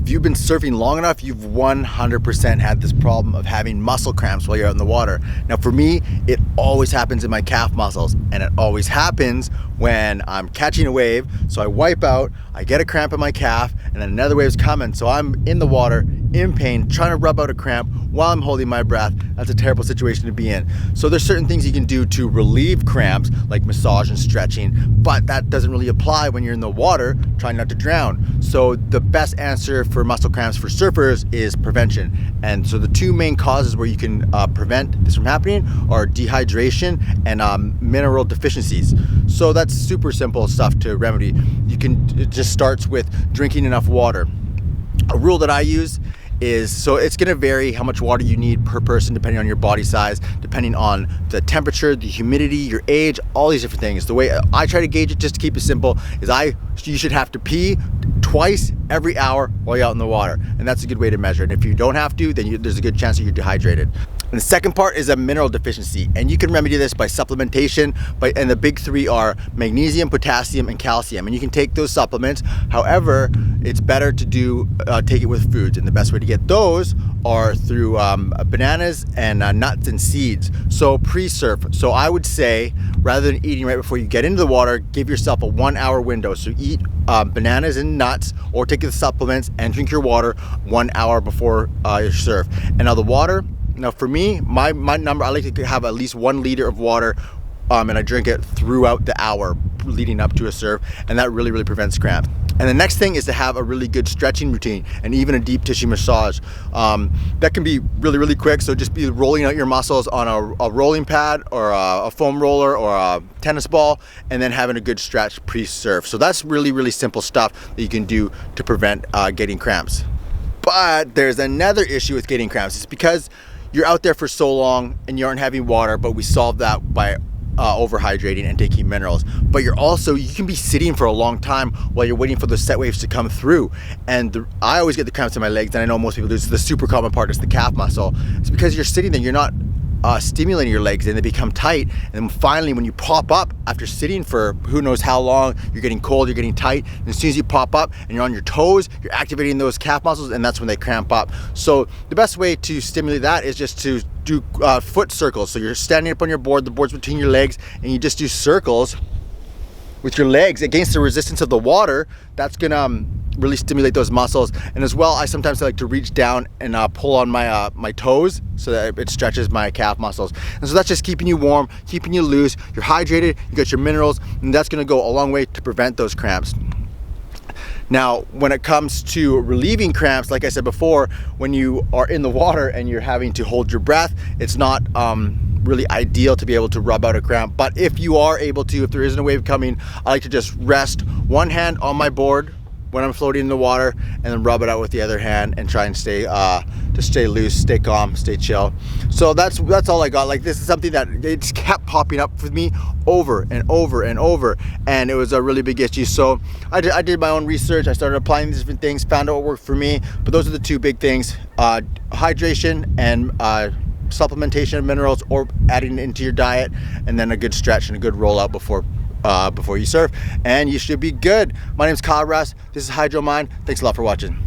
if you've been surfing long enough, you've 100% had this problem of having muscle cramps while you're out in the water. Now for me, it always happens in my calf muscles, and it always happens when I'm catching a wave. So I wipe out, I get a cramp in my calf, and then another wave's coming. So I'm in the water, in pain, trying to rub out a cramp while I'm holding my breath. That's a terrible situation to be in. So there's certain things you can do to relieve cramps, like massage and stretching, but that doesn't really apply when you're in the water trying not to drown. So the best answer for muscle cramps for surfers is prevention. And so the two main causes where you can prevent this from happening are dehydration and mineral deficiencies. So that's super simple stuff to remedy. It just starts with drinking enough water. A rule that I use is, so it's going to vary how much water you need per person depending on your body size, depending on the temperature, the humidity, your age, all these different things. The way I try to gauge it, just to keep it simple, is you should have to pee twice every hour while you're out in the water, and that's a good way to measure it. If you don't have to, then there's a good chance that you're dehydrated. And the second part is a mineral deficiency, and you can remedy this by supplementation, and the big three are magnesium, potassium, and calcium, and you can take those supplements. However, it's better to take it with foods, and the best way to get those are through bananas and nuts and seeds. So pre-surf, so I would say, rather than eating right before you get into the water, give yourself a 1 hour window. So eat bananas and nuts, or take the supplements and drink your water 1 hour before your surf. And now the water, now for me, my number, I like to have at least 1 liter of water, and I drink it throughout the hour leading up to a surf, and that really prevents cramps. And the next thing is to have a really good stretching routine, and even a deep tissue massage. That can be really quick, so just be rolling out your muscles on a rolling pad or a foam roller or a tennis ball, and then having a good stretch pre-surf. So that's really simple stuff that you can do to prevent getting cramps. But there's another issue with getting cramps. It's because you're out there for so long and you aren't having water, but we solve that by overhydrating and taking minerals. But you can be sitting for a long time while you're waiting for those set waves to come through, and I always get the cramps in my legs, and I know most people do. It's the super common part, is the calf muscle. It's because you're sitting there, you're not stimulating your legs, and they become tight, and then finally when you pop up after sitting for who knows how long, you're getting cold, you're getting tight, and as soon as you pop up and you're on your toes, you're activating those calf muscles, and that's when they cramp up. So the best way to stimulate that is just to do foot circles. So you're standing up on your board, the board's between your legs, and you just do circles with your legs against the resistance of the water. That's gonna really stimulate those muscles. And as well, I sometimes like to reach down and pull on my toes so that it stretches my calf muscles. And so that's just keeping you warm, keeping you loose, you're hydrated, you got your minerals, and that's gonna go a long way to prevent those cramps. Now, when it comes to relieving cramps, like I said before, when you are in the water and you're having to hold your breath, it's not really ideal to be able to rub out a cramp. But if you are able to, if there isn't a wave coming, I like to just rest one hand on my board when I'm floating in the water, and then rub it out with the other hand and try and stay loose, stay calm, stay chill. So that's all I got. Like, this is something that it just kept popping up with me over and over, and it was a really big issue. So I did my own research. I started applying these different things, found out what worked for me. But those are the two big things: hydration and supplementation of minerals, or adding it into your diet, and then a good stretch and a good rollout before you surf, and you should be good. My name is Kyle Russ. This is Hydro Mind. Thanks a lot for watching.